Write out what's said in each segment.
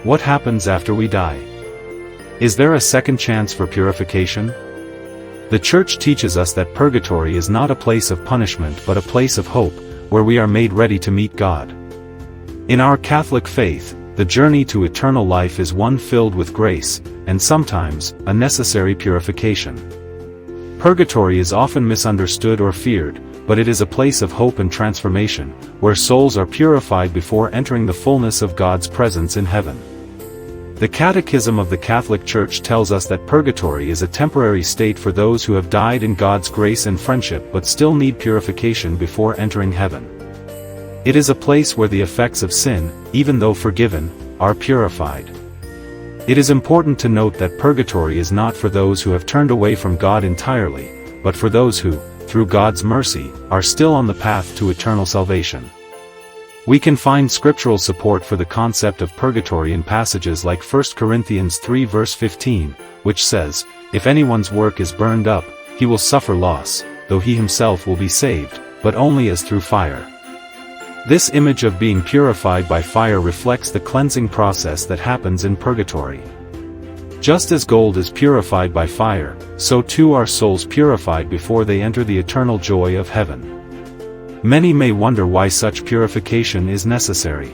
What happens after we die? Is there a second chance for purification? The Church teaches us that purgatory is not a place of punishment but a place of hope, where we are made ready to meet God. In our Catholic faith, the journey to eternal life is one filled with grace, and sometimes, a necessary purification. Purgatory is often misunderstood or feared, but it is a place of hope and transformation, where souls are purified before entering the fullness of God's presence in heaven. The Catechism of the Catholic Church tells us that purgatory is a temporary state for those who have died in God's grace and friendship but still need purification before entering heaven. It is a place where the effects of sin, even though forgiven, are purified. It is important to note that purgatory is not for those who have turned away from God entirely, but for those who, through God's mercy, are still on the path to eternal salvation. We can find scriptural support for the concept of purgatory in passages like 1 Corinthians 3 verse 15, which says, "If anyone's work is burned up, he will suffer loss, though he himself will be saved, but only as through fire." This image of being purified by fire reflects the cleansing process that happens in purgatory. Just as gold is purified by fire, so too are souls purified before they enter the eternal joy of heaven. Many may wonder why such purification is necessary.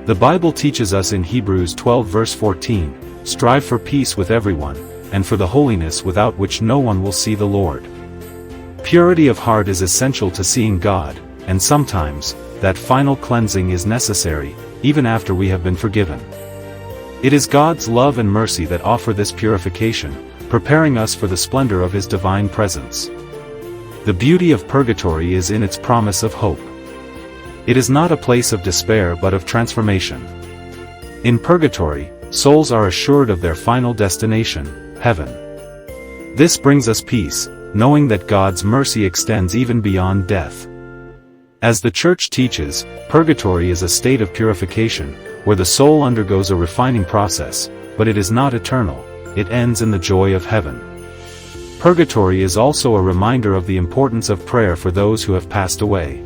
The Bible teaches us in Hebrews 12 verse 14, "Strive for peace with everyone, and for the holiness without which no one will see the Lord." Purity of heart is essential to seeing God, and sometimes, that final cleansing is necessary, even after we have been forgiven. It is God's love and mercy that offer this purification, preparing us for the splendor of His divine presence. The beauty of purgatory is in its promise of hope. It is not a place of despair but of transformation. In purgatory, souls are assured of their final destination, heaven. This brings us peace, knowing that God's mercy extends even beyond death. As the Church teaches, purgatory is a state of purification, where the soul undergoes a refining process, but it is not eternal, it ends in the joy of heaven. Purgatory is also a reminder of the importance of prayer for those who have passed away.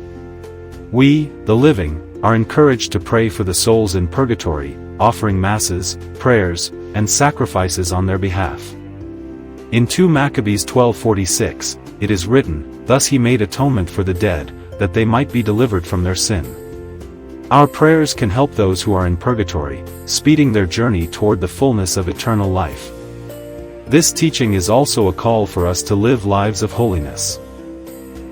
We, the living, are encouraged to pray for the souls in purgatory, offering masses, prayers, and sacrifices on their behalf. In 2 Maccabees 12:46, it is written, "Thus he made atonement for the dead, that they might be delivered from their sin." Our prayers can help those who are in purgatory, speeding their journey toward the fullness of eternal life. This teaching is also a call for us to live lives of holiness.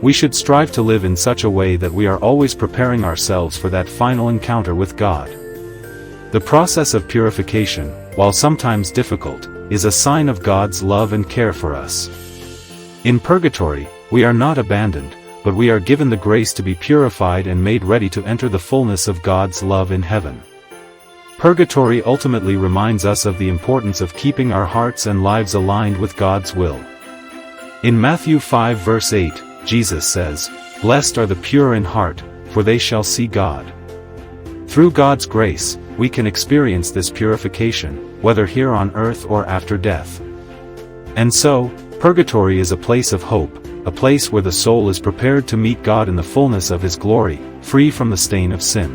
We should strive to live in such a way that we are always preparing ourselves for that final encounter with God. The process of purification, while sometimes difficult, is a sign of God's love and care for us. In purgatory, we are not abandoned, but we are given the grace to be purified and made ready to enter the fullness of God's love in heaven. Purgatory ultimately reminds us of the importance of keeping our hearts and lives aligned with God's will. In Matthew 5 verse 8, Jesus says, "Blessed are the pure in heart, for they shall see God." Through God's grace, we can experience this purification, whether here on earth or after death. And so, purgatory is a place of hope, a place where the soul is prepared to meet God in the fullness of His glory, free from the stain of sin.